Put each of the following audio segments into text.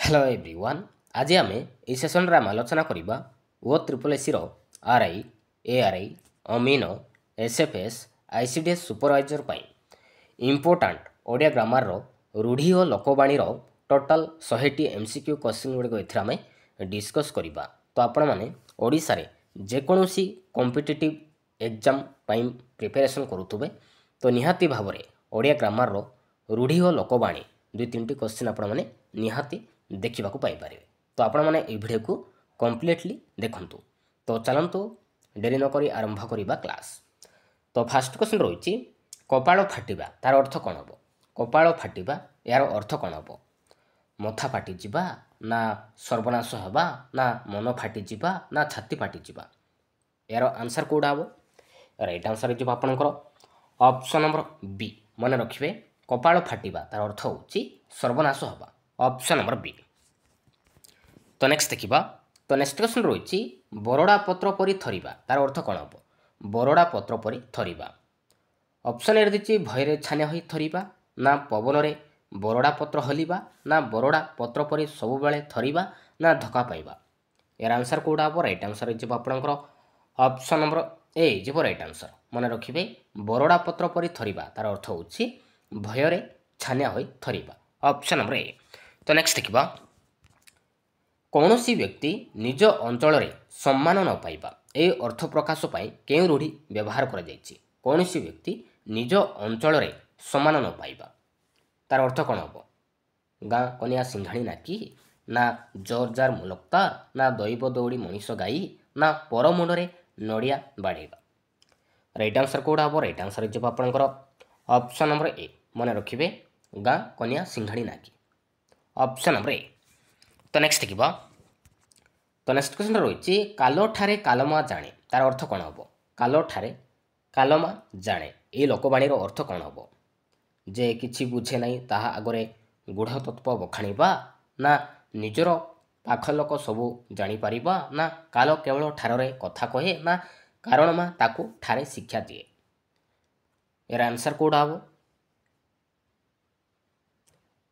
Hello everyone. आज आम ए session आम आलोचना करवा O triple SC RI ARI अमीनो SFS ICDS supervisor important Odia grammar रूढ़ी और लोकवाणी टोटाल 100टी एमसीक्यू क्वेश्चन गुड़िक आम डिस्कस करवा। तो आपण मैंने ओडिशा रे जेकोसी कॉम्पिटिटिव एग्जाम प्रिपरेशन करुवे तो निहाती भाव में ओडिया ग्रामर रूढ़ी और लोकवाणी 2-3टी क्वेश्चन आपण मैंने निहाती देखा पाइपर। तो आपण मैंने ये वीडियो को कम्प्लीटली देखु। तो चलतु डेरी नक आरंभ करवा क्लास। तो फास्ट क्वेश्चन रही कपाल फाटिबा तार अर्थ कौन हम। कपाल फाटिबा यार अर्थ कौन हम। मथा फाटी ना सर्वनाश हवा ना मन फाटी ना छाती फाटी यार आंसर कौटा हम। राइट आंसर हो आपंकर ऑप्शन नंबर बी मन रखिए कपाल फाटिबा तार अर्थ हूँ सर्वनाश हवा ऑप्शन नंबर बी। तो नेक्स्ट देखा। तो नेक्स्ट क्वेश्चन रही बरड़ा पत्र परी थरिबा तार अर्थ कौन हम। बरड़ा पत्र परी थरिबा ऑप्शन ए दी भयरे छानिया होई थरिबा ना पवन रे बरड़ा पत्र हलिबा ना बरड़ा पत्र परी सब बेले थरिबा ना धक्का पाइबा यार आंसर कौटा हम। राइट आंसर हो आपंकर ऑप्शन नंबर ए जो राइट आंसर मन रखिए बरड़ा पत्र परी थरिबा तार अर्थ हूँ भयरे छानिया होई थरिबा ऑप्शन नंबर ए। तो नेक्स्ट देखा। कौन सी व्यक्ति निज अंचल सम्मान न पाइबा ए अर्थ प्रकाश पाई केउं रूढ़ी व्यवहार करा जायछि। कौन सी व्यक्ति निज अंचल सम्मान न पाइबा तार अर्थ कौन हम। गाँ कनिया सिंघाणी नाकी ना जोरजार मुलक्तार ना दैव दौड़ी मनीष गाई ना पर मुंडे नड़िया बाड़ेबा। राइट आंसर कौटा हम। राइट आंसर हो आपंकर ऑप्शन नंबर ए मन रखिए गाँ कनिया सिंघाणी नाकी ऑप्शन नंबर ए। तो नेक्स्ट देखा। तो नेक्स्ट क्वेश्चन रही कालो ठारे कालमा जाने तार अर्थ कौन हम। कालो ठारे कालमा जाने ये लोकवाणी अर्थ कौन हम। जे किछि बुझे नहीं ताहा आगरे गूढ़ तत्व बखाणीबा ना निजर पाख लोक सबू जापर ना काल केवल ठारे कथा कहे ना कारण मा ताकू ठारे शिक्षा दिए यार आंसर कौटा हम।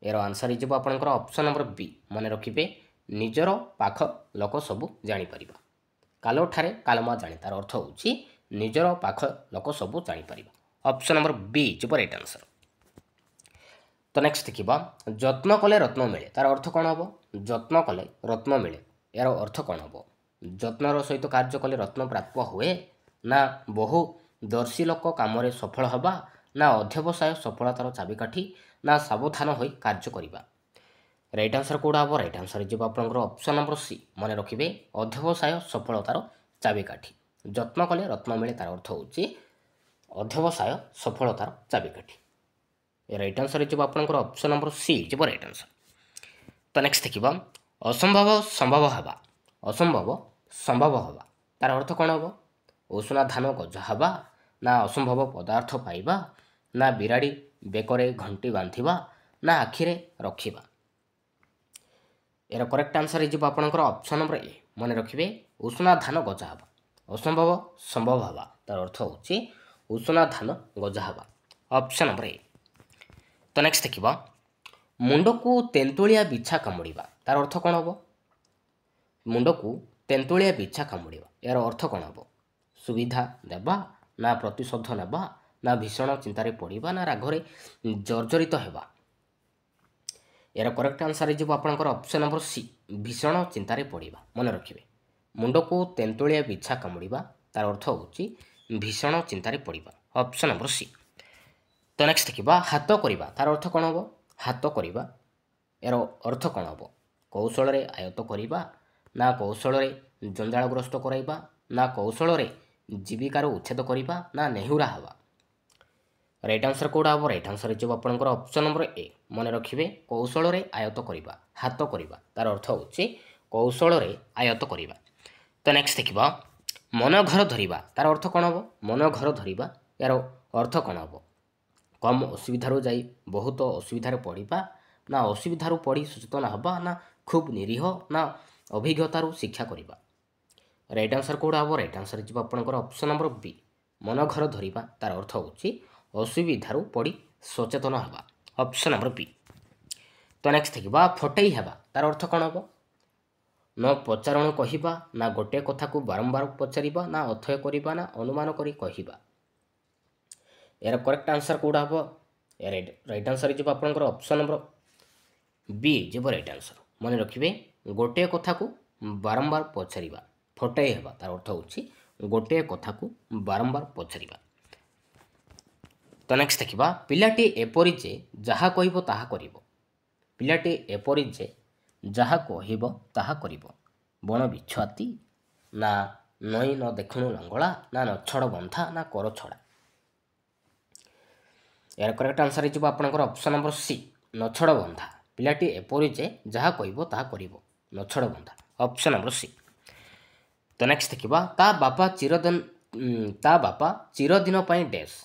यार आंसर हो आपंकर ऑप्शन नंबर बी मन रखिए निजर पाख लोक सबू जापर। कालो ठारे कालमा जाने तार अर्थ हूँ निजर पाख लोक सबू जापर ऑप्शन नंबर बी जो राइट आंसर। तो नेक्स्ट देखा। जत्न कले रत्न मिले तार अर्थ कौन हम। जत्न कले रत्न मिले यार अर्थ कौन हम। जत्नर सहित कार्य कले रत्न प्राप्त हुए ना बहु दर्शी लोक काम सफल हवा ना अध्यवसाय सफलतार चाबिकाठी ना सावधान हो कार्य करवा। राइट आंसर कौटा हम। राइट आंसर हो आपंकर ऑप्शन नंबर सी मन रखिए अध्यवसाय सफलतार चाबिकाठी। जत्न कले रत्न मिले तार अर्थ हूँ अध्यवसाय सफलतार चाबिकाठी। राइट आंसर हो आपंकर ऑप्शन नंबर सी जो राइट आंसर। तो नेक्स्ट देखा। असंभव संभव हवा असंभव संभव हवा तार अर्थ कौन हम। उषुना धान गज हवा ना असंभव पदार्थ पाइबा ना बिराड़ी बेकरे घंटी बांधिबा ना आखिरे रखिबा यार करेक्ट आंसर हो आपंकर ऑप्शन नंबर ए मन रखिए उषुना धान गजा हवा असंभव संभव हवा तार अर्थ हूँ उषुना धान गजा हवा ऑप्शन नंबर ए। तो नेक्स्ट देखा। मुंड को तेंतुलिया बिछा कामुड़ा तार अर्थ कौन हम। मुंड को तेंतुलिया बिछा कामुड़ा यार अर्थ कौन हम। सुविधा देवा ना प्रतिशोध नेबा ना भीषण चिंतार पड़ा ना रागरे जर्जरित होगा यार करेक्ट आंसर हो आपंकर ऑप्शन नंबर सी भीषण चिंतार पड़ा मन रखिए मुंड को तेंतुलिया बिछा कामुड़ा तार अर्थ हूँ भीषण चिंतार पड़ा ऑप्शन नंबर सी। तो नेक्स्ट देखा। हाथ करवा तार अर्थ कौन हम। हाथ करवा यार अर्थ कौन हम। कौशल आयत्त करवा ना कौशल जंजालग्रस्त कराइबा ना कौशल जीविकार उच्छेद करवा ना नेहुरा हवा। राइट आंसर कौटा हम। राइट आंसर हो आपंकर ऑप्शन नंबर ए मन रखिए कौशल आयत्त करवा हाथ करवा तार अर्थ हूँ कौशल आयत्त करवा। तो नेक्स्ट देखा। मन घर धरिबा तार अर्थ कौन हम। मन घर धरिबा यार अर्थ कौन हम। कम असुविधार जाई बहुत असुविधार पड़ा ना असुविधार पढ़ी सचेतन हवा ना खूब निरीह ना अभिज्ञतार शिक्षा करवा। राइट आंसर कौटा हम। राइट आंसर हो आपंकर ऑप्शन नंबर बी मन घर धरिबा तार अर्थ हूँ असुविधार पढ़ी सचेतन हवा ऑप्शन नंबर बी। तो नेक्स्ट देखा फटई हेबा तार अर्थ कौन हम न पचारण कहवा ना गोटे कथा को बारंबार पचारिबा ना अथय करिबा ना अनुमान करी कहवा यार करेक्ट आंसर कौटा हम राइट आंसर हो आपंकर ऑप्शन नंबर बी जीव राइट आंसर मन रखिए गोटे कथा को बारंबार पचारिबा फटई हेबा तार अर्थ होछि गोटे कथा को बारंबार पचारिबा तो नेक्स्ट देखा पिलाटी एपरि जे जहा कहब ताहा करिब पिलाटी एपरि जे जहा कहब ताहा करिब बण बिछुआती ना नई न देखणु लंगला ना नछड़ बंधा ना कर छड़ा यार करेक्ट आंसर हो आपंकर ऑप्शन नंबर सी नछड़ बंधा पिलाटी एपरि जे जहा कहब ताहा करिब नछड़ बंधा ऑप्शन नंबर सी तो नेक्स्ट देखा ता बापा चिरदिन पई डैश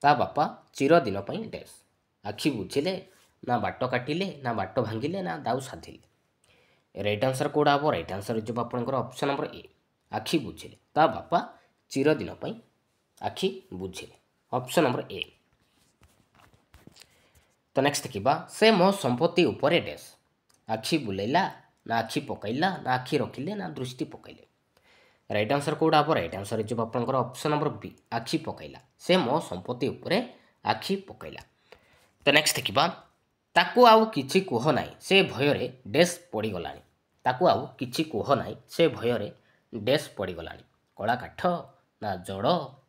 ता बापा चिरदिन पई डैश आखि बुझिले ना बाट काटिले ना बाट भांगिले ना दाउ साधिले राइट आंसर कौड़ा हम राइट आंसर हो आपंकर ऑप्शन नंबर ए आखि बुझिले ता बापा चिरदिन पई आखि बुझिले ऑप्शन नंबर ए तो नेक्स्ट देखा से मो संपत्ति उपरे डैश आखि बुलेला ना आखि पकईला ना आखि रखिले ना दृष्टि पकईले राइट आंसर कौड़ा हम राइट आंसर हो आपंकर ऑप्शन नंबर बी आखि पकईला से मो संपत्ति उपरे आखि पकईला तो नेक्स्ट देखा ताकू आउ किछि कुह नाई से भୟରେ डैश पड़गलानी ताकू आउ किछि कुह नाई से भୟରେ डैश पड़गलानी कला काठ ना जड़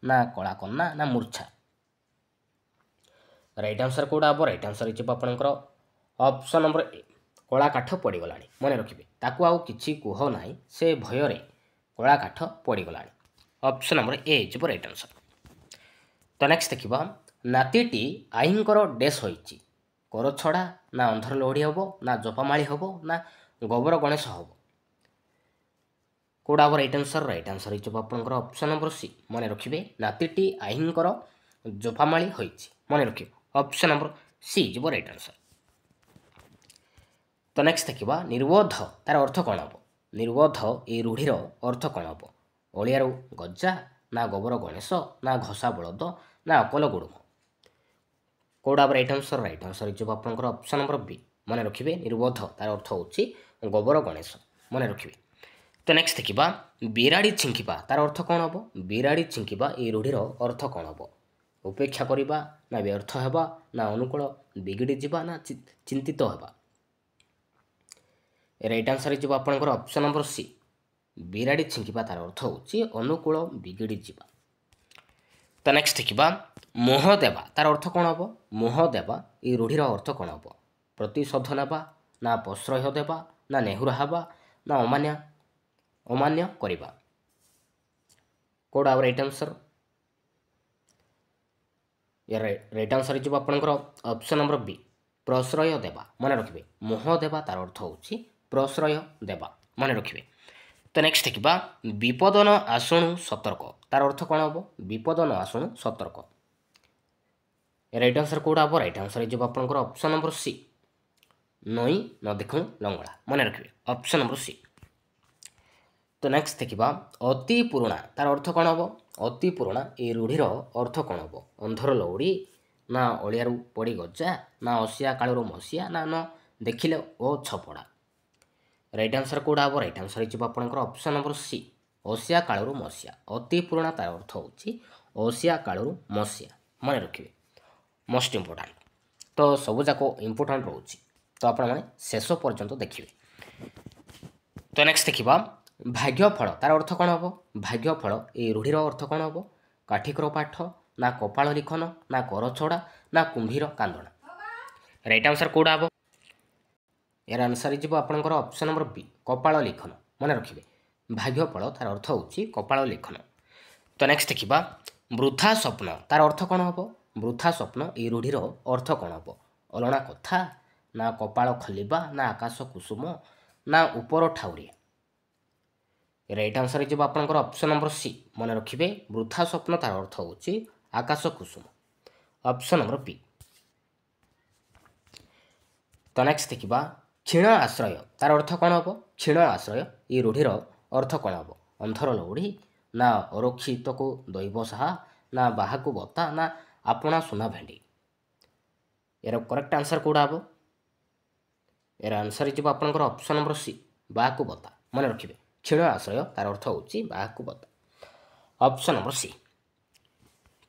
ना कला कन्ना ना मूर्छा राइट आंसर कौड़ा हम राइट आंसर हो आपंकर ऑप्शन नंबर ए कला काठ पड़गलानी मन रखिए ताकू आउ किछि कुह नाई से भୟରେ कला काठ पड़गलानी ऑप्शन नंबर ए हो राइट आंसर तो नेक्स्ट देखा नातीटी आईंकर डैश होइछि कर छड़ा ना अंधर लोहड़ी हम ना जपामाली हम ना गोबर गणेश हम कौड़ा हम राइट आंसर हो आपंकर ऑप्शन नंबर सी मन रखिए नातीटी आईंकर जपामाली होइछि मन रखिए ऑप्शन नंबर सी जीव राइट आंसर तो नेक्स्ट देखा निर्बोध तार अर्थ कौन हम निर्बोध ये रूढ़ीर अर्थ कौन हम अलियारू गजा ना गोबर गणेश ना घसा बलद ना अकल गुड़ुम कौड़ा राइट आंसर हो आपंकर ऑप्शन नंबर बी मन रखिए निर्बोध तार अर्थ होछि गोबर गणेश मन रखिए तो नेक्स्ट देखा बिराड़ी छिंकिबा तार अर्थ कौन हम बिराड़ी छिंकिबा ये रूढ़ीर अर्थ कौन हम उपेक्षा करवा ना व्यर्थ हेबा ना अनुकूल बिगिड़ी जावा ना चिंतित हेबा राइट आंसर हो आपंकर ऑप्शन नंबर सी बिराड़ी छिंकिबा तार अर्थ होछि अनुकूल बिगिड़ी जावा तो नेक्स्ट देखा मोह देवा तार अर्थ कौन हम मोह देवा ये रूढ़ीर अर्थ कौन हम प्रतिशोध नेबा ना प्रश्रय देवा ना नेहुरा हेबा ना अमान्य करवा कौड़ा राइट आंसर या राइट आंसर हो आपंकर ऑप्शन नंबर बी प्रश्रय देवा मन रखिए मोह देवा तार अर्थ होछि प्रश्रय देवा मन रखिए तो नेक्स्ट देखा विपद न आसणु सतर्क तार अर्थ कौन हम विपद न आसणु सतर्क राइट आंसर कौड़ा हम राइट आंसर हो आपंकर ऑप्शन नंबर सी नई न देखणु लंगड़ा मन रखिए ऑप्शन नंबर सी तो नेक्स्ट देखा अति पुराणा तार अर्थ कौन हम अति पुराणा ये रूढ़ीर अर्थ कौन हम अंधर लौड़ी ना अलियारू पड़ी गजा ना असिया कालू मसीहा ना न देखिले ओ छपड़ा राइट आंसर कौड़ा हम राइट आंसर हो आपंकर ऑप्शन नंबर सी असिया कालू मसीहा अति पुराणा तार अर्थ होछि असिया कालू मसीहा मन रखिए मोस्ट इंपोर्टाट तो सबूक इंपोर्टाट रोचे तो आपण मैंने शेष पर्यंत देखिए तो नेक्स्ट देखा भाग्यफल तार अर्थ कौन हम भाग्यफल ये रूढ़ीर अर्थ कौन हम काठिकर पाठ ना कपाल लिखन ना कर छड़ा ना कुंभीर कांदना राइट आंसर कौड़ा हम यार आंसर हो आपंकर ऑप्शन नंबर बी कपाल लिखन मन रखिए भाग्यफल तार अर्थ होछि कपाल लिखन तो नेक्स्ट देखा वृथा स्वप्न तार अर्थ कौन हम वृथा स्वप्न ये रूढ़ीर अर्थ कौन हम अलणा कथा ना कपाल खलिबा ना आकाश कुसुम ना उपर ठाउरिया राइट आंसर हो आपंकर ऑप्शन नंबर सी मन रखिए वृथा स्वप्न तार अर्थ होछि आकाश कुसुम ऑप्शन नंबर बी तो नेक्स्ट देखा क्षीण आश्रय तार अर्थ कौन हम क्षीण आश्रय ये रूढ़ीर अर्थ कौन हम अंधर लौड़ी ना अरक्षित को दैव साहा ना बाहा को बता ना आपणा सुना भेंडी यार करेक्ट आंसर कौड़ा हम यार आंसर हो आपंकर ऑप्शन नंबर सी बाकु बता मन रखिए क्षीण आश्रय तार अर्थ होची बाकु बता ऑप्शन नंबर सी।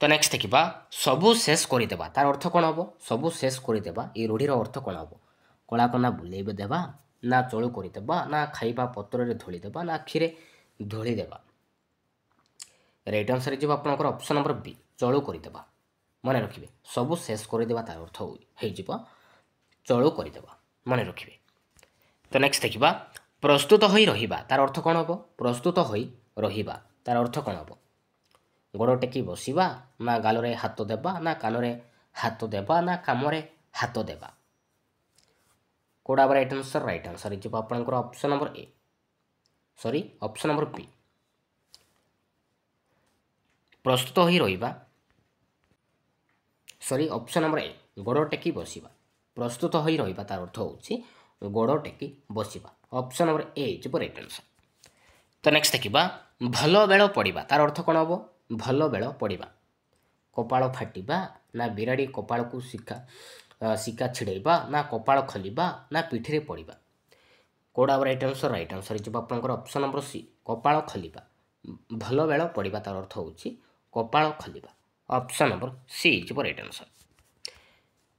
तो नेक्स्ट देखा सबू शेष करदेवा तार अर्थ कौन हम सबू शेष करदेवा ये रूढ़ीर अर्थ कौन हम कला कना बुलेब देवा ना चलू करदेवा ना खाइबा पत्र धूलीदेवा ना आखिरे धूलीदेवा राइट आंसर हो आपंकर ऑप्शन नंबर बी चलू करदेवा मन रखिए सबू शेष करदेवा तार अर्थ हो चलू करदेवा मन रखिए। तो नेक्स्ट देखा प्रस्तुत हो रहा तार अर्थ कौन हम प्रस्तुत हो रहा तार अर्थ कौन हम गोड़ टेकी बसवा ना गाल हाथ देवा ना कान हाथ देवा ना कम हाथ देवा कौड़ा राइट आंसर हो आपंकर option number A sorry option number B प्रस्तुत हो रहा सॉरी ऑप्शन नंबर ए गोड़ टेकी बसवा प्रस्तुत हो रहा तार अर्थ हो गोड़ टेकी बसवा ऑप्शन नंबर ए हो राइट आंसर। तो नेक्स्ट देखा भल बेल पड़ा तार अर्थ कौन हम भल बेल पड़ा कपाल फाटिबा ना बिराड़ी कपाल को शिका छिड़ेबा ना कपाल खोलिबा ना पिठी पड़ा कौड़ा राइट आंसर हो आपंकर ऑप्शन नंबर सी कपाल खोलिबा भल बेल पड़ा तार अर्थ हो कपाल खोलिबा ऑप्शन नंबर सी हो राइट आंसर।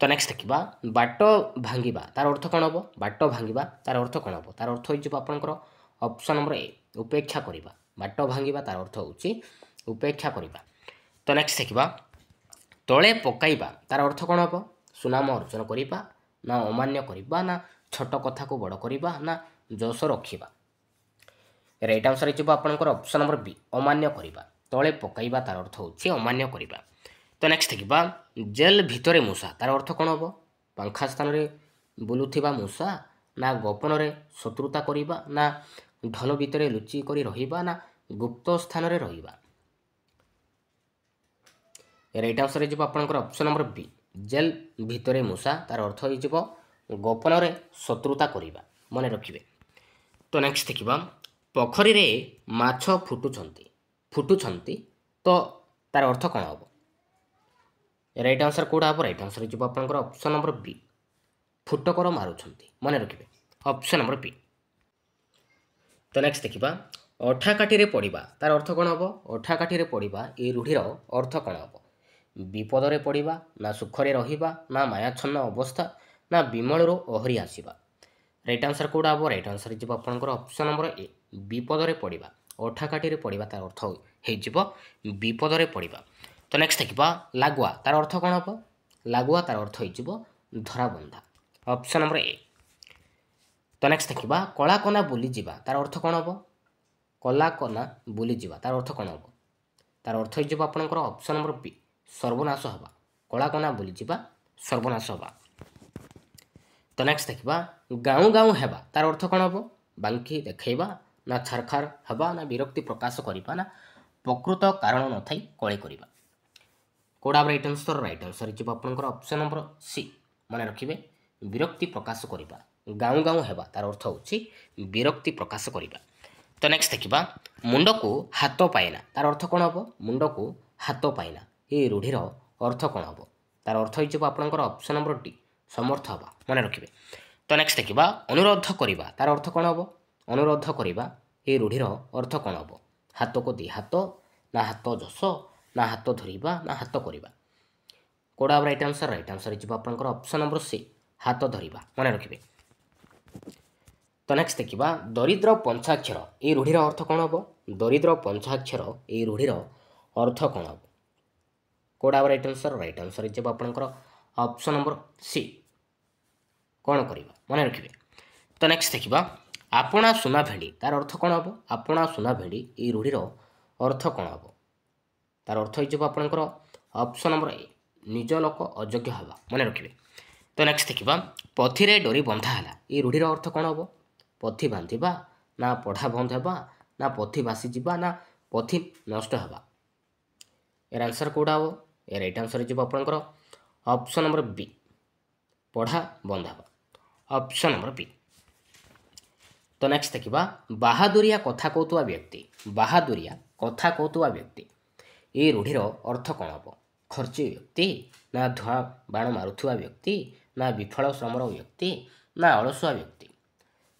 तो नेक्स्ट देखा बाट भांगा तार अर्थ कौन हम बाट भांगा तार अर्थ कौन हम तार अर्थ हो आपंकर ऑप्शन नंबर ए उपेक्षा करवा बाट भांगा तार अर्थ हो उपेक्षा करवा। तो नेक्स्ट देखा तले पकाइबा तार अर्थ कौन हम सुनाम अर्जन करवा ना अमान्य करवा ना छोट कथा को बड़ करवा ना जस रखा राइट आंसर हो आपंकर ऑप्शन नंबर बी अमान्य करवा तले पकाइबा तार अर्थ हो अमान्य करवा। तो नेक्स्ट देखा जेल भितर मूषा तार अर्थ कौन हम पंखा स्थान में बुलुथिबा मूषा ना गोपन शत्रुता करवा ना ढल भितर लुचि कर रहिबा ना गुप्त स्थान रे रहिबा राइट आंसर हो आपंकर ऑप्शन नंबर बी जेल भितर मूषा तार अर्थ हो गोपन शत्रुता करवा मन रखिए। तो नेक्स्ट देखा पोखरी रे माछ फुटुछंती तो तार अर्थ कौन हम राइट आंसर कौड़ा हम राइट आंसर हो आपंकर ऑप्शन नंबर बी फुटकर मारुछंती मन रखिए ऑप्शन नंबर बी। तो नेक्स्ट देखा अठा काठी पड़ा तार अर्थ कौन हम अठा काठी पड़ा ये रूढ़ीर अर्थ कौन हम विपद पड़ा ना सुखरे रहिबा ना मायाच्छन्न अवस्था ना विमल ओहरी आसवा राइट आंसर कौड़ा हम राइट आंसर हो आपंकर ऑप्शन नंबर ए विपद पड़ा अठा काठी पड़ा तार अर्थ हो विपद पड़ा। तो नेक्स्ट देखा लागुआ तार अर्थ कौन हम लागुआ तार अर्थ हो धराबंधा ऑप्शन नंबर ए। तो नेक्स्ट देखा कला कना बुलीजा तार अर्थ कौन हम कला कना बुलीजा तार अर्थ कौन हम तार अर्थ हो आपंकर ऑप्शन नंबर बी सर्वनाश हवा कला कना बुलीजा सर्वनाश हवा। तो नेक्स्ट देखा गाँव गाँव हेबा तार अर्थ कौन हम बांकी देखा ना छारखार हवा ना विरक्ति प्रकाश करवा ना प्रकृत कारण न थी कली करवा कौड़ा राइट आंसर हो आपंकर ऑप्शन नंबर सी मन रखिए विरक्ति प्रकाश करवा गाँव गाँव हेबा तार अर्थ हो विरक्ति प्रकाश करवा। तो नेक्स्ट देखा मुंड को हाथ पाएना तार अर्थ कौन हम मुंड को हाथ पाएना ये रूढ़ीर अर्थ कौन हम तार अर्थ हो आपंकर ऑप्शन नंबर डी समर्थ हवा मन रखिए। तो नेक्स्ट देखा अनुरोध करवा तार अर्थ कौन हम अनुरोध करवा ये रूढ़ीर अर्थ कौन हम हाथ को दी हाथ ना हाथ जस ना हाथ धरवा ना हाथ करवा कौड़ा राइट आंसर हो आपंकर ऑप्शन नंबर सी हाथ धरवा मन रखिए। तो नेक्स्ट देखा दरिद्र पंचाक्षर ये रूढ़ीर अर्थ कौन हम दरिद्र पंचाक्षर ये रूढ़ीर अर्थ कौन हम कौड़ा राइट आंसर हो आपंकर ऑप्शन नंबर सी कौन करवा मन रखिए। तो नेक्स्ट देखा आपणा सुना भेड़ी तार अर्थ कौन हम आपणा सुना भेड़ी ये रूढ़ीर अर्थ कौन हम तार अर्थ हो आपंकर ऑप्शन नंबर ए निज लोक अयोग्य हवा मन रखिए। तो नेक्स्ट देखा पथी रे डोरी बंधा है ये रूढ़ीर अर्थ कौन हम पथी बांधिबा ना पढ़ा बंद होगा ना पथी भासीजा ना पथी नष्ट होगा यार आंसर कौड़ा हम यार राइट आंसर हो आपंकर ऑप्शन नंबर बी पढ़ा बंद होगा ऑप्शन नंबर बी। तो नेक्स्ट देखा बाहादुरिया कथा कहूवा व्यक्ति बाहादुरिया कथा कहूवा व्यक्ति ये रूढ़ीर अर्थ कौन हम खर्ची व्यक्ति ना धूआ बाण मारुवा व्यक्ति ना विफल श्रमर व्यक्ति ନା ଅଳସୁଆ ବ୍ୟକ୍ତି।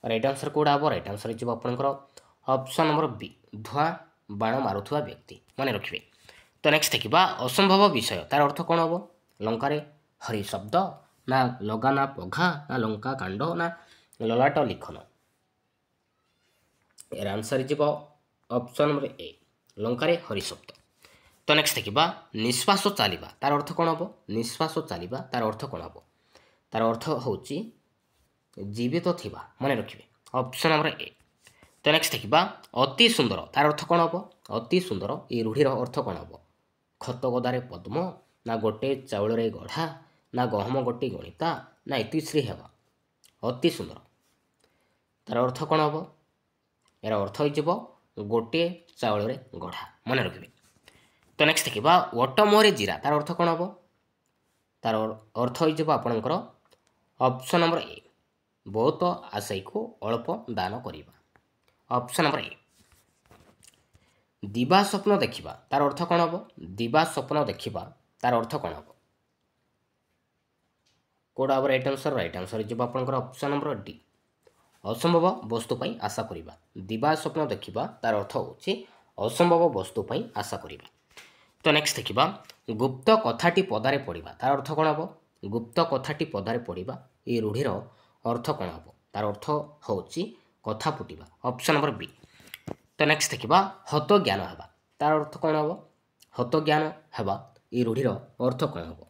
ରାଇଟ୍ ଆନ୍ସର୍ କେଉଁଟା ହେବ? ରାଇଟ୍ ଆନ୍ସର୍ ହେଇଯିବ ଆପଣଙ୍କର ଅପସନ୍ ନମ୍ବର ବି, ଧୂଆଁ ବାଣ ମାରୁଥିବା ବ୍ୟକ୍ତି। ମନେ ରଖିବେ। ତ ନେକ୍ସଟ ଦେଖିବା ଅସମ୍ଭବ ବିଷୟ, ତାର ଅର୍ଥ କ'ଣ ହେବ? ଲଙ୍କାରେ ହରି ଶବ୍ଦ, ନା ଲଗା ନା ପଘା, ନା ଲଙ୍କା କାଣ୍ଡ, ନା ଲଲାଟ ଲିଖନ। ଏର ଆନ୍ସର୍ ହେଇଯିବ ଅପସନ୍ ନମ୍ବର ଏ, ଲଙ୍କାରେ ହରି ଶବ୍ଦ। ତ ନେକ୍ସଟ ଦେଖିବା ନିଶ୍ୱାସ ଚାଲିବା, ତାର ଅର୍ଥ କ'ଣ ହେବ? ନିଶ୍ୱାସ ଚାଲିବା ତାର ଅର୍ଥ କ'ଣ ହେବ? ତାର ଅର୍ଥ ହେଉଛି ଜୀବିତ ଥିବା। ମନେ ରଖିବେ ଅପସନ୍ ନମ୍ବର ଏ। ତ ନେକ୍ସଟ ଦେଖିବା ଅତି ସୁନ୍ଦର, ତାର ଅର୍ଥ କ'ଣ ହେବ? ଅତି ସୁନ୍ଦର এই ରୂଢ଼ିର ଅର୍ଥ କ'ଣ ହେବ? ଖତ ଗଦାରେ ପଦ୍ମ, ନା ଗୋଟେ ଚାଉଳରେ ଗଢ଼ା, ନା ଗହମ ଗୋଟି ଗଣିତା, ନା ଇତିଶ୍ରୀ ହେବା। ଅତି ସୁନ୍ଦର ତାର ଅର୍ଥ କ'ଣ ହେବ? ଏହାର ଅର୍ଥ ହୋଇଯିବ ଗୋଟିଏ ଚାଉଳରେ ଗଢ଼ା। ମନେ ରଖିବେ। ତ ନେକ୍ସଟ ଦେଖିବା ଓଟ ମୁହଁରେ ଜିରା, ତାର ଅର୍ଥ କ'ଣ ହେବ? ତାର ଅର୍ଥ ହୋଇଯିବ ଆପଣଙ୍କର ଅପସନ୍ ନମ୍ବର ଏ, ବହୁତ ଆଶାୟୀକୁ ଅଳ୍ପ ଦାନ କରିବା। ଅପସନ୍ ନମ୍ବର ଏ। ଦିବା ସ୍ୱପ୍ନ ଦେଖିବା, ତାର ଅର୍ଥ କ'ଣ ହେବ? ଦିବା ସ୍ୱପ୍ନ ଦେଖିବା ତାର ଅର୍ଥ କ'ଣ ହେବ? କେଉଁଟା ହେବ ରାଇଟ୍ ଆନ୍ସର୍? ରାଇଟ୍ ଆନ୍ସର୍ ହେଇଯିବ ଆପଣଙ୍କର ଅପସନ୍ ନମ୍ବର ଡି, ଅସମ୍ଭବ ବସ୍ତୁ ପାଇଁ ଆଶା କରିବା। ଦିବା ସ୍ୱପ୍ନ ଦେଖିବା ତାର ଅର୍ଥ ହେଉଛି ଅସମ୍ଭବ ବସ୍ତୁ ପାଇଁ ଆଶା କରିବା। ତ ନେକ୍ସଟ ଦେଖିବା ଗୁପ୍ତ କଥାଟି ପଦାରେ ପଡ଼ିବା, ତାର ଅର୍ଥ କ'ଣ ହେବ? ଗୁପ୍ତ କଥାଟି ପଦାରେ ପଡ଼ିବା এই ରୂଢ଼ିର ଅର୍ଥ କ'ଣ ହେବ? ତାର ଅର୍ଥ ହେଉଛି କଥା ଫୁଟିବା। ଅପସନ୍ ନମ୍ବର ବି। ତ ନେକ୍ସଟ ଦେଖିବା ହତ ଜ୍ଞାନ ହେବା, ତାର ଅର୍ଥ କ'ଣ ହେବ? ହତ ଜ୍ଞାନ ହେବା এই ରୂଢ଼ିର ଅର୍ଥ କ'ଣ ହେବ?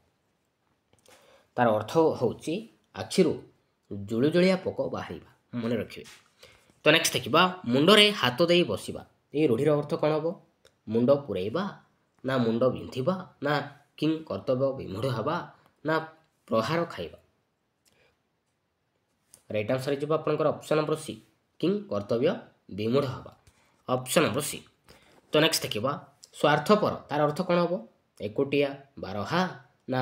ତାର ଅର୍ଥ ହେଉଛି ଆଖିରୁ ଜୁଳୁଜୁଳିଆ ପୋକ ବାହାରିବା। ମନେ ରଖିବେ। ତ ନେକ୍ସଟ ଦେଖିବା ମୁଣ୍ଡରେ ହାତ ଦେଇ ବସିବା, এই ରୂଢ଼ିର ଅର୍ଥ କ'ଣ ହେବ? ମୁଣ୍ଡ ପୁରାଇବା, ନା ମୁଣ୍ଡ ବିନ୍ଧିବା, ନା କିଂ କର୍ତ୍ତବ୍ୟ ବିମୂଢ଼ ହେବା, ନା ପ୍ରହାର ଖାଇବା। ରାଇଟ୍ ଆନ୍ସର୍ ହେଇଯିବ ଆପଣଙ୍କର ଅପସନ୍ ନମ୍ବର ସି, କିଂ କର୍ତ୍ତବ୍ୟ ବିମୂଢ଼ ହେବା। Option number C. ତ ନେକ୍ସଟ ଦେଖିବା ସ୍ୱାର୍ଥପର, ତାର ଅର୍ଥ କ'ଣ ହେବ? ଏକୁଟିଆ ବାରହା, ନା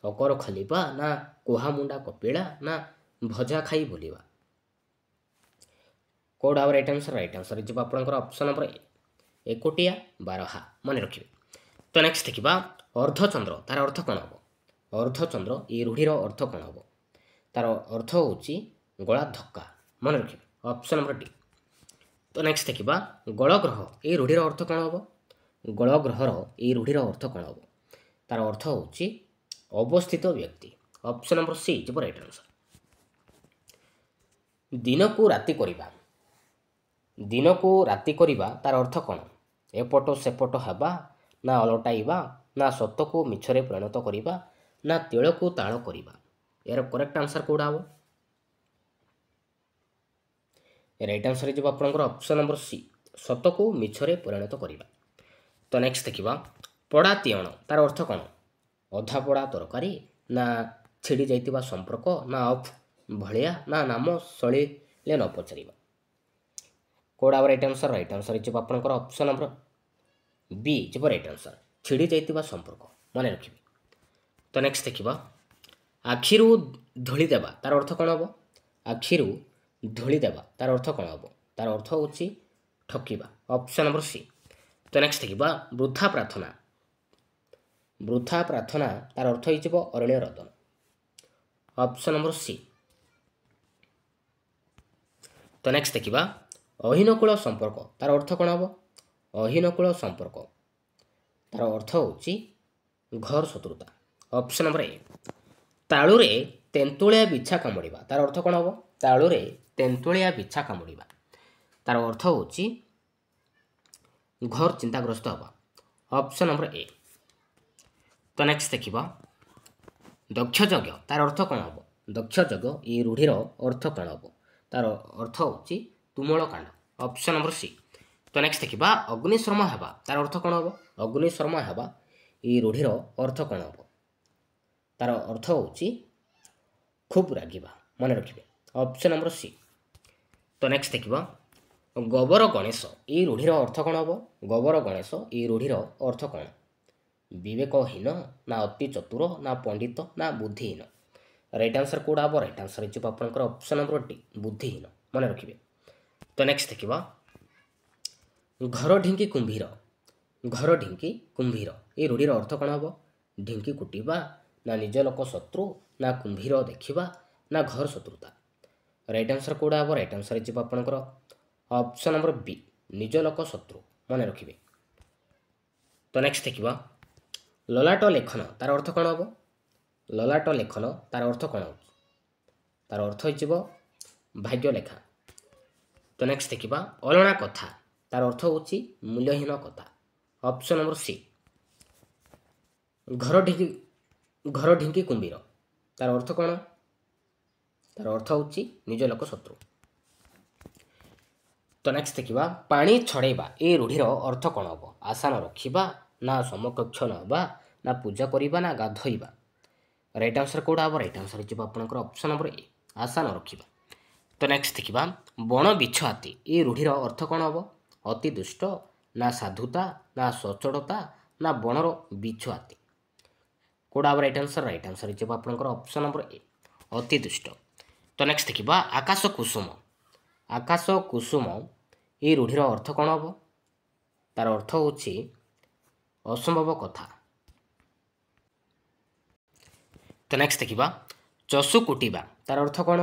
ଅକର ଖଲିବା, ନା କୁହା ମୁଣ୍ଡା କପିଳା, ନା ଭଜା ଖାଇ ବୁଲିବା। କେଉଁଟା ହେବ ରାଇଟ୍ ଆନ୍ସର୍? ରାଇଟ୍ ଆନ୍ସର୍ ହେଇଯିବ ଆପଣଙ୍କର ଅପସନ୍ ନମ୍ବର ଏ, ଏକୁଟିଆ ବାରହା। ମନେ ରଖିବେ। ତ ନେକ୍ସଟ ଦେଖିବା ଅର୍ଦ୍ଧଚନ୍ଦ୍ର, ତାର ଅର୍ଥ କ'ଣ ହେବ? ଅର୍ଦ୍ଧଚନ୍ଦ୍ର এই ରୂଢ଼ିର ଅର୍ଥ କ'ଣ ହେବ? ତାର ଅର୍ଥ ହେଉଛି ଗଳା ଧକ୍କା। ମନେ ରଖିବେ ଅପସନ୍ ନମ୍ବର ଡି। ତ ନେକ୍ସଟ ଦେଖିବା ଗଳଗ୍ରହ এই ରୂଢ଼ିର ଅର୍ଥ କ'ଣ ହେବ? ଗଳଗ୍ରହର এই ରୂଢ଼ିର ଅର୍ଥ କ'ଣ ହେବ? ତାର ଅର୍ଥ ହେଉଛି ଅବସ୍ଥିତ ବ୍ୟକ୍ତି। ଅପସନ୍ ନମ୍ବର ସି ଯିବ ରାଇଟ୍ ଆନ୍ସର୍। ଦିନକୁ ରାତି କରିବା, ଦିନକୁ ରାତି କରିବା ତାର ଅର୍ଥ କ'ଣ? ଏପଟ ସେପଟ ହେବା, ନା ଓଲଟାଇବା, ନା ସତକୁ ମିଛରେ ପରିଣତ କରିବା, ନା ତିଳକୁ ତାଳ କରିବା। ଏହାର କରେକ୍ଟ ଆନ୍ସର୍ କେଉଁଟା ହେବ? ରାଇଟ୍ ଆନ୍ସର୍ ହେଇଯିବ ଆପଣଙ୍କର ଅପସନ୍ ନମ୍ବର ସି, ସତକୁ ମିଛରେ ପରିଣତ କରିବା। ତ ନେକ୍ସଟ ଦେଖିବା ପୋଡ଼ା ତିଅଣ, ତାର ଅର୍ଥ କ'ଣ? ଅଧା ପୋଡ଼ା ତରକାରୀ, ନା ଛିଡ଼ି ଯାଇଥିବା ସମ୍ପର୍କ, ନା ଅଫ୍ ଭଳିଆ, ନା ନାମ ଶୈଳୀରେ ନ ପଚାରିବା। କେଉଁଟା ହେବ ରାଇଟ୍ ଆନ୍ସର୍? ରାଇଟ୍ ଆନ୍ସର୍ ହେଇଯିବ ଆପଣଙ୍କର ଅପସନ୍ ନମ୍ବର ବି ଯିବ ରାଇଟ୍ ଆନ୍ସର୍, ଛିଡ଼ି ଯାଇଥିବା ସମ୍ପର୍କ। ମନେ ରଖିବେ। ତ ନେକ୍ସଟ ଦେଖିବା ଆଖିରୁ ଧୂଳି ଦେବା, ତାର ଅର୍ଥ କ'ଣ ହେବ? ଆଖିରୁ ଧୂଳି ଦେବା ତାର ଅର୍ଥ କ'ଣ ହେବ? ତାର ଅର୍ଥ ହେଉଛି ଠକିବା। Option number C. ତ ନେକ୍ସଟ ଦେଖିବା ବୃଥା ପ୍ରାର୍ଥନା, ବୃଥା ପ୍ରାର୍ଥନା ତାର ଅର୍ଥ ହେଇଯିବ ଅରଣ୍ୟ ରୋଦନ। Option number C. ତ ନେକ୍ସଟ ଦେଖିବା ଅହିନକୂଳ ସମ୍ପର୍କ, ତାର ଅର୍ଥ କ'ଣ ହେବ? ଅହିନକୂଳ ସମ୍ପର୍କ ତାର ଅର୍ଥ ହେଉଛି ଘର ଶତ୍ରୁତା। Option number A. ତାଳୁରେ ତେନ୍ତୁଳିଆ ବିଛା କାମୁଡ଼ିବା, ତାର ଅର୍ଥ କ'ଣ ହେବ? ତାଳୁରେ ତେନ୍ତୁଳିଆ ବିଛା କାମୁଡ଼ିବା ତାର ଅର୍ଥ ହେଉଛି ଘର ଚିନ୍ତାଗ୍ରସ୍ତ ହେବା। ଅପସନ୍ ନମ୍ବର ଏ। ତ ନେକ୍ସଟ ଦେଖିବା ଦକ୍ଷ ଯଜ୍ଞ, ତାର ଅର୍ଥ କ'ଣ ହେବ? ଦକ୍ଷ ଯଜ୍ଞ এই ରୂଢ଼ିର ଅର୍ଥ କ'ଣ ହେବ? ତାର ଅର୍ଥ ହେଉଛି ତୁମୁଳ କାଣ୍ଡ। Option number C. ତ ନେକ୍ସଟ ଦେଖିବା ଅଗ୍ନିଶର୍ମା ହେବା, ତାର ଅର୍ଥ କ'ଣ ହେବ? ଅଗ୍ନିଶର୍ମା ହେବା এই ରୂଢ଼ିର ଅର୍ଥ କ'ଣ ହେବ? ତାର ଅର୍ଥ ହେଉଛି ଖୁବ୍ ରାଗିବା। ମନେ ରଖିବେ ଅପସନ୍ ନମ୍ବର ସି। ତ ନେକ୍ସଟ ଦେଖିବା ଗୋବର ଗଣେଶ এই ରୂଢ଼ିର ଅର୍ଥ କ'ଣ ହେବ? ଗୋବର ଗଣେଶ এই ରୂଢ଼ିର ଅର୍ଥ କ'ଣ? ବିବେକହୀନ, ନା ଅତି ଚତୁର, ନା ପଣ୍ଡିତ, ନା ବୁଦ୍ଧିହୀନ। ରାଇଟ୍ ଆନ୍ସର୍ କେଉଁଟା ହେବ? ରାଇଟ୍ ଆନ୍ସର୍ ହେଇଯିବ ଆପଣଙ୍କର ଅପସନ୍ ନମ୍ବର ଡି, ବୁଦ୍ଧିହୀନ। ମନେ ରଖିବେ। ତ ନେକ୍ସଟ ଦେଖିବା ଘର ଢିଙ୍କି କୁମ୍ଭୀର, ଘର ଢିଙ୍କି କୁମ୍ଭୀର এই ରୂଢ଼ିର ଅର୍ଥ କ'ଣ ହେବ? ଢିଙ୍କି କୁଟିବା, ନା ନିଜ ଲୋକ ଶତ୍ରୁ, ନା କୁମ୍ଭୀର ଦେଖିବା, ନା ଘର ଶତ୍ରୁତା। ରାଇଟ୍ ଆନ୍ସର କେଉଁଟା ହେବ? ରାଇଟ୍ ଆନ୍ସର ଯିବ ଆପଣଙ୍କର ଅପସନ୍ ନମ୍ବର ବି, ନିଜ ଲୋକ ଶତ୍ରୁ। ମନେ ରଖିବେ। ତ ନେକ୍ସଟ ଦେଖିବା ଲଲାଟ ଲେଖନ ତାର ଅର୍ଥ କ'ଣ ହେବ? ଲଲାଟ ଲେଖନ ତାର ଅର୍ଥ କ'ଣ ହେଉଛି? ତାର ଅର୍ଥ ହୋଇଯିବ ଭାଗ୍ୟ ଲେଖା। ତ ନେକ୍ସଟ ଦେଖିବା ଅଲଣା କଥା ତାର ଅର୍ଥ ହେଉଛି ମୂଲ୍ୟହୀନ କଥା। ଅପସନ୍ ନମ୍ବର ସି, ଘର ଢିଙ୍କି କୁମ୍ଭୀର ତାର ଅର୍ଥ କ'ଣ? ତାର ଅର୍ଥ ହେଉଛି ନିଜ ଲୋକ ଶତ୍ରୁ। ତ ନେକ୍ସଟ ଦେଖିବା ପାଣି ଛଡ଼େଇବା ଏ ରୂଢ଼ିର ଅର୍ଥ କ'ଣ ହେବ? ଆଶାନ ରଖିବା, ନା ସମକକ୍ଷ ନେବା, ନା ପୂଜା କରିବା, ନା ଗାଧୋଇବା। ରାଇଟ୍ ଆନ୍ସର କେଉଁଟା ହେବ? ରାଇଟ୍ ଆନ୍ସର ଯିବ ଆପଣଙ୍କର ଅପସନ୍ ନମ୍ବର ଏ, ଆଶାନ ରଖିବା। ତ ନେକ୍ସଟ ଦେଖିବା ବଣ ବିଛ ହାତୀ ଏ ରୂଢ଼ିର ଅର୍ଥ କ'ଣ ହେବ? ଅତି ଦୁଷ୍ଟ, ନା ସାଧୁତା, ନା ସଚୋଟତା, ନା ବଣର ବିଛ ହାତୀ। କେଉଁଟା ହେବ ରାଇଟ୍ ଆନ୍ସର? ରାଇଟ୍ ଆନ୍ସର ଯିବ ଆପଣଙ୍କର ଅପସନ୍ ନମ୍ବର ଏ, ଅତି ଦୁଷ୍ଟ। ତ ନେକ୍ସଟ ଦେଖିବା ଆକାଶ କୁସୁମ। ଆକାଶ କୁସୁମ ଏ ରୂଢ଼ିର ଅର୍ଥ କ'ଣ ହେବ? ତାର ଅର୍ଥ ହେଉଛି ଅସମ୍ଭବ କଥା। ତ ନେକ୍ସଟ ଦେଖିବା ଚଷୁ କୁଟିବା ତାର ଅର୍ଥ କ'ଣ?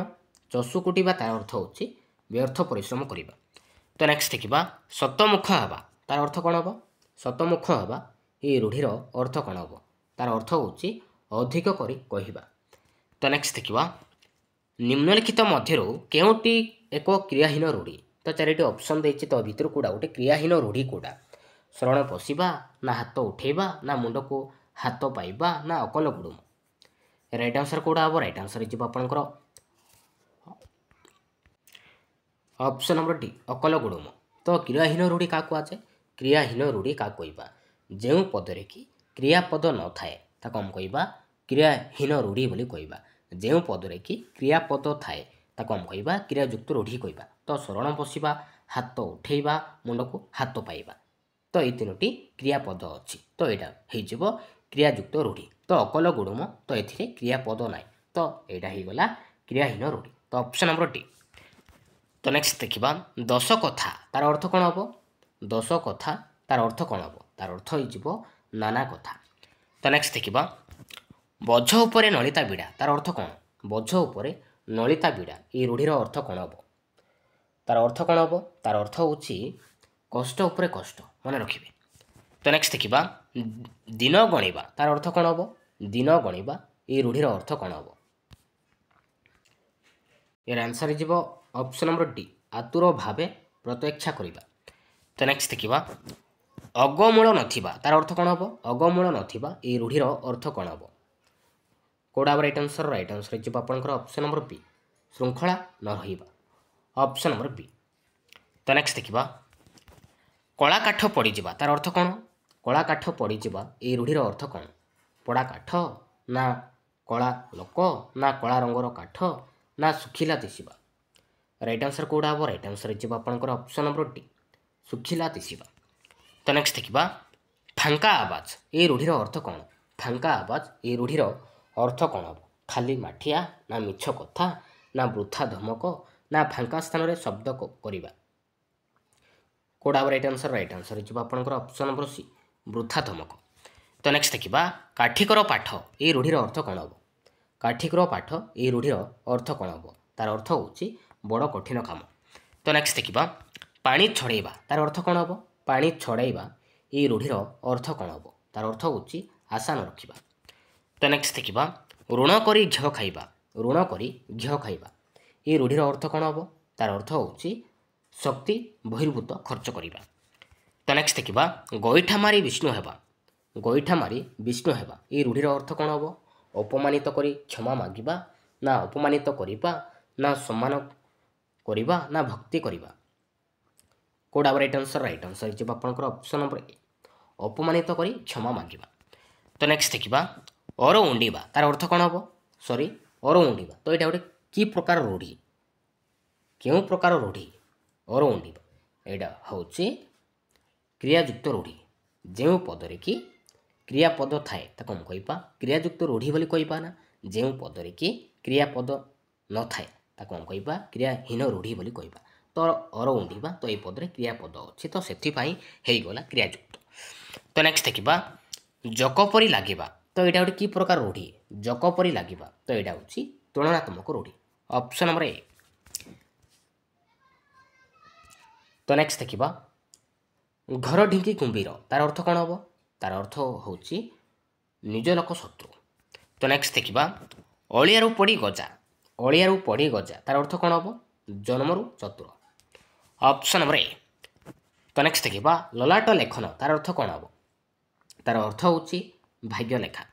ଚଷୁ କୁଟିବା ତାର ଅର୍ଥ ହେଉଛି ବ୍ୟର୍ଥ ପରିଶ୍ରମ କରିବା। ତ ନେକ୍ସଟ ଦେଖିବା ଶତମୁଖ ହେବା ତାର ଅର୍ଥ କ'ଣ ହେବ? ଶତମୁଖ ହେବା ଏ ରୂଢ଼ିର ଅର୍ଥ କ'ଣ ହେବ? ତାର ଅର୍ଥ ହେଉଛି ଅଧିକ କରି କହିବା। ତ ନେକ୍ସଟ ଦେଖିବା ନିମ୍ନଲିଖିତ ମଧ୍ୟରୁ କେଉଁଟି ଏକ କ୍ରିୟାହୀନ ରୂଢ଼ି? ତ ଚାରିଟି ଅପସନ୍ ଦେଇଛି, ତ ଭିତରୁ କେଉଁଟା ଗୋଟେ କ୍ରିୟାହୀନ ରୂଢ଼ି କେଉଁଟା? ଶରଣ ପଶିବା, ନା ହାତ ଉଠେଇବା, ନା ମୁଣ୍ଡକୁ ହାତ ପାଇବା, ନା ଅକଲ ଗୁଡ଼ୁମ। ରାଇଟ୍ ଆନ୍ସର କେଉଁଟା ହେବ? ରାଇଟ୍ ଆନ୍ସର ଯିବ ଆପଣଙ୍କର ଅପସନ୍ ନମ୍ବର ଡି, ଅକଲ ଗୁଡ଼ୁମ। ତ କ୍ରିୟାହୀନ ରୂଢ଼ି କାହାକୁ କୁହାଯାଏ? କ୍ରିୟାହୀନ ରୂଢ଼ି କାହାକୁ କହିବା? ଯେଉଁ ପଦରେ କି କ୍ରିୟାପଦ ନଥାଏ ତାକୁ ଆମେ କହିବା କ୍ରିୟାହୀନ ରୂଢ଼ି ବୋଲି କହିବା। ଯେଉଁ ପଦରେ କି କ୍ରିୟାପଦ ଥାଏ ତାକୁ ଆମେ କହିବା କ୍ରିୟାଯୁକ୍ତ ରୂଢ଼ି କହିବା। ତ ଶରଣ ପଶିବା, ହାତ ଉଠେଇବା, ମୁଣ୍ଡକୁ ହାତ ପାଇବା, ତ ଏଇ ତିନୋଟି କ୍ରିୟାପଦ ଅଛି। ତ ଏଇଟା ହେଇଯିବ କ୍ରିୟାଯୁକ୍ତ ରୂଢ଼ି। ତ ଅକଲ ଗୁଡ଼ୁମ, ତ ଏଥିରେ କ୍ରିୟାପଦ ନାହିଁ, ତ ଏଇଟା ହେଇଗଲା କ୍ରିୟାହୀନ ରୂଢ଼ି। ତ ଅପସନ୍ ନମ୍ବର ଡି। ତ ନେକ୍ସଟ ଦେଖିବା ଦଶ କଥା ତାର ଅର୍ଥ କ'ଣ ହେବ? ଦଶ କଥା ତାର ଅର୍ଥ କ'ଣ ହେବ? ତାର ଅର୍ଥ ହେଇଯିବ ନାନା କଥା। ତ ନେକ୍ସଟ ଦେଖିବା ବୋଝ ଉପରେ ନଳିତା ବିଡ଼ା ତାର ଅର୍ଥ କ'ଣ? ବୋଝ ଉପରେ ନଳିତା ବିଡ଼ା ଏ ରୂଢ଼ିର ଅର୍ଥ କ'ଣ ହେବ? ତାର ଅର୍ଥ କ'ଣ ହେବ? ତାର ଅର୍ଥ ହେଉଛି କଷ୍ଟ ଉପରେ କଷ୍ଟ। ମନେ ରଖିବେ। ତ ନେକ୍ସଟ ଦେଖିବା ଦିନ ଗଣିବା ତାର ଅର୍ଥ କ'ଣ ହେବ? ଦିନ ଗଣିବା ଏ ରୂଢ଼ିର ଅର୍ଥ କ'ଣ ହେବ? ଏର ଆନ୍ସର ଯିବ ଅପସନ୍ ନମ୍ବର ଡି, ଆତୁର ଭାବେ ପ୍ରତୀକ୍ଷା କରିବା। ତ ନେକ୍ସଟ ଦେଖିବା ଅଗମୂଳ ନଥିବା ତାର ଅର୍ଥ କ'ଣ ହେବ? ଅଗମୂଳ ନଥିବା ଏ ରୂଢ଼ିର ଅର୍ଥ କ'ଣ ହେବ? କେଉଁଟା ହେବ ରାଇଟ୍ ଆନ୍ସର? ରାଇଟ୍ ଆନ୍ସର ଯିବ ଆପଣଙ୍କର ଅପସନ୍ ନମ୍ବର ବି, ଶୃଙ୍ଖଳା ନ ରହିବା। ଅପସନ୍ ନମ୍ବର ବି। ତ ନେକ୍ସଟ ଦେଖିବା କଳା କାଠ ପଡ଼ିଯିବା ତାର ଅର୍ଥ କ'ଣ? କଳା କାଠ ପଡ଼ିଯିବା ଏ ରୂଢ଼ିର ଅର୍ଥ କ'ଣ? ପୋଡ଼ା କାଠ, ନା କଳା ଲୋକ, ନା କଳା ରଙ୍ଗର କାଠ, ନା ଶୁଖିଲା ଦିଶିବା। ରାଇଟ୍ ଆନ୍ସର କେଉଁଟା ହେବ? ରାଇଟ୍ ଆନ୍ସର ଯିବ ଆପଣଙ୍କର ଅପସନ୍ ନମ୍ବର ଡି, ଶୁଖିଲା ଦିଶିବା। ତ ନେକ୍ସଟ ଦେଖିବା ଫାଙ୍କା ଆବାଜ ଏ ରୂଢ଼ିର ଅର୍ଥ କ'ଣ? ଫାଙ୍କା ଆବାଜ ଏ ରୂଢ଼ିର ଅର୍ଥ କ'ଣ ହେବ? ଖାଲି ମାଠିଆ, ନା ମିଛ କଥା, ନା ବୃଥା ଧମକ, ନା ଫାଙ୍କା ସ୍ଥାନରେ ଶବ୍ଦ କରିବା। କେଉଁଟା ହେବ ରାଇଟ୍ ଆନ୍ସର? ରାଇଟ୍ ଆନ୍ସର ଯିବ ଆପଣଙ୍କର ଅପସନ୍ ନମ୍ବର ସି, ବୃଥା ଧମକ। ତ ନେକ୍ସଟ ଦେଖିବା କାଠିକର ପାଠ ଏ ରୂଢ଼ିର ଅର୍ଥ କ'ଣ ହେବ? କାଠିକର ପାଠ ଏ ରୂଢ଼ିର ଅର୍ଥ କ'ଣ ହେବ? ତାର ଅର୍ଥ ହେଉଛି ବଡ଼ କଠିନ କାମ। ତ ନେକ୍ସଟ ଦେଖିବା ପାଣି ଛଡ଼େଇବା ତାର ଅର୍ଥ କ'ଣ ହେବ? ପାଣି ଛଡ଼େଇବା ଏ ରୂଢ଼ିର ଅର୍ଥ କ'ଣ ହେବ? ତାର ଅର୍ଥ ହେଉଛି ଆଶା ନ ରଖିବା। ତ ନେକ୍ସଟ ଦେଖିବା ଋଣ କରି ଘିଅ ଖାଇବା। ଋଣ କରି ଘିଅ ଖାଇବା ଏ ରୂଢ଼ିର ଅର୍ଥ କ'ଣ ହେବ? ତାର ଅର୍ଥ ହେଉଛି ଶକ୍ତି ବହିର୍ଭୂତ ଖର୍ଚ୍ଚ କରିବା। ତ ନେକ୍ସଟ ଦେଖିବା ଗୋଇଠା ମାରି ବିଷ୍ଣୁ ହେବା। ଗୋଇଠା ମାରି ବିଷ୍ଣୁ ହେବା ଏ ରୂଢ଼ିର ଅର୍ଥ କ'ଣ ହେବ? ଅପମାନିତ କରି କ୍ଷମା ମାଗିବା, ନା ଅପମାନିତ କରିବା, ନା ସମ୍ମାନ କରିବା, ନା ଭକ୍ତି କରିବା। କେଉଁଟା ହେବ ରାଇଟ୍ ଆନ୍ସର? ରାଇଟ୍ ଆନ୍ସର ଯିବ ଆପଣଙ୍କର ଅପସନ୍ ନମ୍ବର ଏ, ଅପମାନିତ କରି କ୍ଷମା ମାଗିବା। ତ ନେକ୍ସଟ ଦେଖିବା ଅର ଉଣ୍ଡିବା ତାର ଅର୍ଥ କ'ଣ ହେବ? ଅର ଉଣ୍ଡିବା, ତ ଏଇଟା ଗୋଟେ କି ପ୍ରକାର ରୂଢ଼ି? କେଉଁ ପ୍ରକାର ରୂଢ଼ି? ଅର ଉଣ୍ଡିବା ଏଇଟା ହେଉଛି କ୍ରିୟାଯୁକ୍ତ ରୂଢ଼ି। ଯେଉଁ ପଦରେ କି କ୍ରିୟାପଦ ଥାଏ ତାକୁ ଆମେ କହିବା କ୍ରିୟାଯୁକ୍ତ ରୂଢ଼ି ବୋଲି କହିବା, ନା ଯେଉଁ ପଦରେ କି କ୍ରିୟାପଦ ନଥାଏ ତାକୁ ଆମେ କହିବା କ୍ରିୟାହୀନ ରୂଢ଼ି ବୋଲି କହିବା। ତ ଅର ଉଣ୍ଡିବା, ତ ଏଇ ପଦରେ କ୍ରିୟାପଦ ଅଛି, ତ ସେଥିପାଇଁ ହେଇଗଲା କ୍ରିୟାଯୁକ୍ତ। ତ ନେକ୍ସଟ ଦେଖିବା ଜକ ପରି ଲାଗିବା, ତ ଏଇଟା ଗୋଟେ କି ପ୍ରକାର ରୂଢ଼ି? ଜକ ପରି ଲାଗିବା, ତ ଏଇଟା ହେଉଛି ତୁଳନାତ୍ମକ ରୂଢ଼ି। ଅପସନ୍ ନମ୍ବର ଏ। ତ ନେକ୍ସଟ ଦେଖିବା ଘର ଢିଙ୍କି କୁମ୍ଭୀର ତାର ଅର୍ଥ କ'ଣ ହେବ? ତାର ଅର୍ଥ ହେଉଛି ନିଜ ଲୋକ ଶତ୍ରୁ। ତ ନେକ୍ସଟ ଦେଖିବା ଅଳିଆରୁ ପଡ଼ି ଗଜା। ଅଳିଆରୁ ପଡ଼ି ଗଜା ତାର ଅର୍ଥ କ'ଣ ହେବ? ଜନ୍ମରୁ ଚତୁର। ଅପସନ୍ ନମ୍ବର ଏ। ତ ନେକ୍ସଟ ଦେଖିବା ଲଲାଟ ଲେଖନ ତାର ଅର୍ଥ କ'ଣ ହେବ? ତାର ଅର୍ଥ ହେଉଛି ଭାଗ୍ୟ ଲେଖା।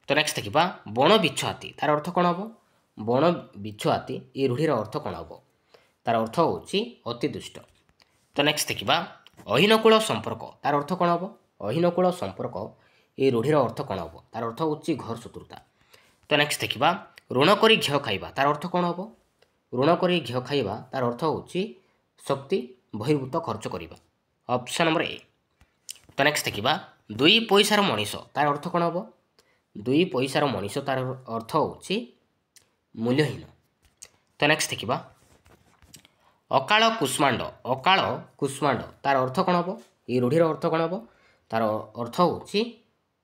ତ ନେକ୍ସଟ ଦେଖିବା ବଣ ବିଛୁ ହାତୀ ତାର ଅର୍ଥ କ'ଣ ହେବ? ବଣ ବିଛୁ ହାତୀ ଏ ରୂଢ଼ିର ଅର୍ଥ କ'ଣ ହେବ? ତାର ଅର୍ଥ ହେଉଛି ଅତି ଦୁଷ୍ଟ। ତ ନେକ୍ସଟ ଦେଖିବା ଅହିନକୂଳ ସମ୍ପର୍କ ତାର ଅର୍ଥ କ'ଣ ହେବ? ଅହିନକୂଳ ସମ୍ପର୍କ ଏ ରୂଢ଼ିର ଅର୍ଥ କ'ଣ ହେବ? ତାର ଅର୍ଥ ହେଉଛି ଘର ଶତ୍ରୁତା। ତ ନେକ୍ସଟ ଦେଖିବା ଋଣ କରି ଘିଅ ଖାଇବା ତାର ଅର୍ଥ କ'ଣ ହେବ? ଋଣ କରି ଘିଅ ଖାଇବା ତାର ଅର୍ଥ ହେଉଛି ଶକ୍ତି ବହିର୍ଭୂତ ଖର୍ଚ୍ଚ କରିବା। ଅପସନ୍ ନମ୍ବର ଏ। ତ ନେକ୍ସଟ ଦେଖିବା ଦୁଇ ପଇସାର ମଣିଷ ତାର ଅର୍ଥ କ'ଣ ହେବ? ଦୁଇ ପଇସାର ମଣିଷ ତାର ଅର୍ଥ ହେଉଛି ମୂଲ୍ୟହୀନ। ତ ନେକ୍ସଟ ଦେଖିବା ଅକାଳ କୁଷ୍ମାଣ୍ଡ। ଅକାଳ କୁଷ୍ମାଣ୍ଡ ତାର ଅର୍ଥ କ'ଣ ହେବ? এই ରୂଢ଼ିର ଅର୍ଥ କ'ଣ ହେବ? ତାର ଅର୍ଥ ହେଉଛି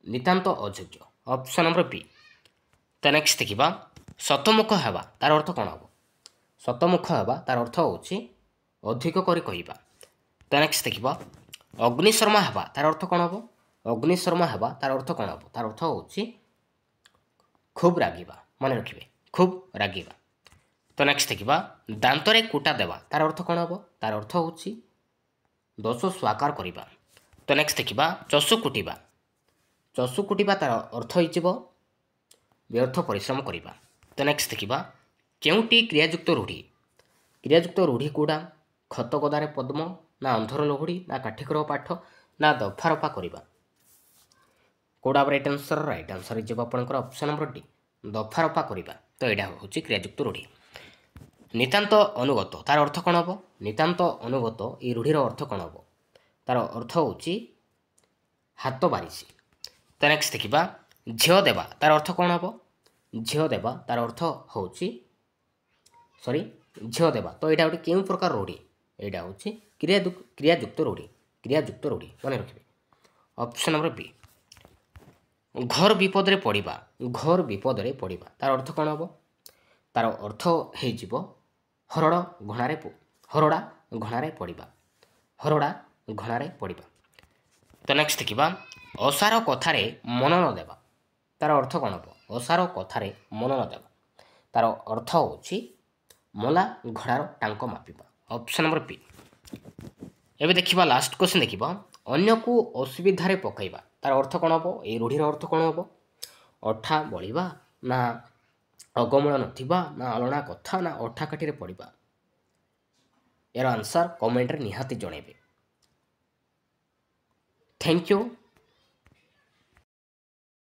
ନିତାନ୍ତ ଅଯୋଗ୍ୟ। ଅପସନ୍ ନମ୍ବର ବି। ତ ନେକ୍ସଟ ଦେଖିବା ଶତମୁଖ ହେବା ତାର ଅର୍ଥ କ'ଣ ହେବ? ଶତମୁଖ ହେବା ତାର ଅର୍ଥ ହେଉଛି ଅଧିକ କରି କହିବା। ତ ନେକ୍ସଟ ଦେଖିବା ଅଗ୍ନିଶର୍ମା ହେବା ତାର ଅର୍ଥ କ'ଣ ହେବ? ଅଗ୍ନିଶର୍ମା ହେବା ତାର ଅର୍ଥ କ'ଣ ହେବ? ତାର ଅର୍ଥ ହେଉଛି ଖୁବ୍ ରାଗିବା। ମନେ ରଖିବେ ଖୁବ୍ ରାଗିବା। ତ ନେକ୍ସଟ ଦେଖିବା ଦାନ୍ତରେ କୁଟା ଦେବା ତାର ଅର୍ଥ କ'ଣ ହେବ? ତାର ଅର୍ଥ ହେଉଛି ଦୋଷ ସ୍ୱୀକାର କରିବା। ତ ନେକ୍ସଟ ଦେଖିବା ଚଷୁ କୁଟିବା। ଚଷୁ କୁଟିବା ତାର ଅର୍ଥ ହୋଇଯିବ ବ୍ୟର୍ଥ ପରିଶ୍ରମ କରିବା। ତ ନେକ୍ସଟ ଦେଖିବା କେଉଁଟି କ୍ରିୟାଯୁକ୍ତ ରୂଢ଼ି? କ୍ରିୟାଯୁକ୍ତ ରୂଢ଼ି କେଉଁଟା? ଖତ ଗଦାରେ ପଦ୍ମ, ନା ଅନ୍ଧର ଲହୁଡ଼ି, ନା କାଠିକର ପାଠ, ନା ଦଫାରଫା କରିବା। କେଉଁଟା ରାଇଟ୍ ଆନ୍ସର? ରାଇଟ୍ ଆନ୍ସର ହେଇଯିବ ଆପଣଙ୍କର ଅପସନ୍ ନମ୍ବର ଡି ଦଫାରଫା କରିବା। ତ ଏଇଟା ହେଉଛି କ୍ରିୟାଯୁକ୍ତ ରୂଢ଼ି। ନିତାନ୍ତ ଅନୁଗତ ତାର ଅର୍ଥ କ'ଣ ହେବ? ନିତାନ୍ତ ଅନୁଗତ এই ରୂଢ଼ିର ଅର୍ଥ କ'ଣ ହେବ? ତାର ଅର୍ଥ ହେଉଛି ହାତ ବାରିଶି। ତ ନେକ୍ସଟ ଦେଖିବା ଝିଅ ଦେବା ତାର ଅର୍ଥ କ'ଣ ହେବ? ଝିଅ ଦେବା ତାର ଅର୍ଥ ହେଉଛି ଝିଅ ଦେବା। ତ ଏଇଟା ଗୋଟେ କେଉଁ ପ୍ରକାର ରୂଢ଼ି? ଏଇଟା ହେଉଛି କ୍ରିୟାଯୁକ୍ତ ରୂଢ଼ି। କ୍ରିୟାଯୁକ୍ତ ରୂଢ଼ି ମନେ ରଖିବେ। ଅପସନ୍ ନମ୍ବର ବି। ଘୋର ବିପଦରେ ପଡ଼ିବା। ଘୋର ବିପଦରେ ପଡ଼ିବା ତାର ଅର୍ଥ କ'ଣ ହେବ? ତାର ଅର୍ଥ ହେଇଯିବ ହରଡ଼ା ଘଣାରେ ପଡ଼ିବା। ହରଡ଼ା ଘଣାରେ ପଡ଼ିବା। ତ ନେକ୍ସଟ ଦେଖିବା ଅସାର କଥାରେ ମନ ନ ଦେବା ତାର ଅର୍ଥ କ'ଣ ହେବ? ଅସାର କଥାରେ ମନ ନ ଦେବା ତାର ଅର୍ଥ ହେଉଛି ମଲା ଘୋଡ଼ାର ଟାଙ୍କ ମାପିବା। Option number P. ଏବେ ଦେଖିବା ଲାଷ୍ଟ କ୍ୱେଶ୍ଚନ୍ ଦେଖିବା ଅନ୍ୟକୁ ଅସୁବିଧାରେ ପକାଇବା ତାର ଅର୍ଥ କ'ଣ ହେବ? এই ରୂଢ଼ିର ଅର୍ଥ କ'ଣ ହେବ? ଅଠା ବଳିବା, ନା ଅଗମଳ ନଥିବା, ନା ଅଲଣା କଥା, ନା ଅଠା କାଠିରେ ପଡ଼ିବା। ଏର ଆନ୍ସର କମେଣ୍ଟରେ ନିହାତି ଜଣାଇବେ। Thank you.